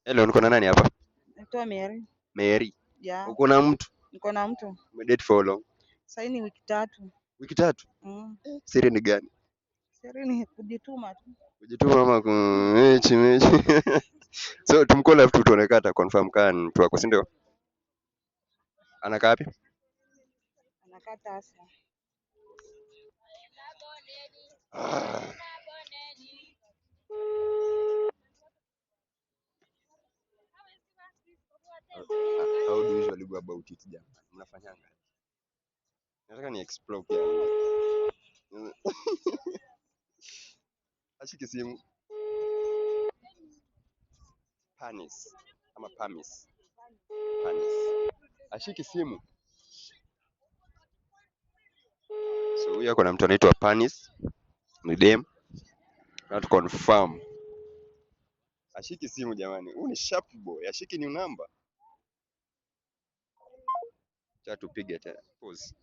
Hello, niko na nani hapa? Naitwa Mary. Mary. Yeah, Uko na mtu? niko na mtu. Umedate for how long? Sasa ni wiki tatu. Wiki tatu? Mm. Siri ni gani? Siri ni kujituma tu. Kujituma ama mechi mechi. So tumcall alafu tuone kata confirm kan mtu wako, si ndio? Anakaa wapi? Anakaa Tasa. Ah. How do you usually go about it jamani? Mnafanyanga? Nataka ni explore pia. Ashiki simu. Panis ama Pamis. Panis. Ashiki simu. So huyu ako na mtu anaitwa Panis. Ni dem. Not confirm. Ashiki simu jamani. Huyu ni sharp boy. Ashiki ni namba. Cha tupige tena. Pause.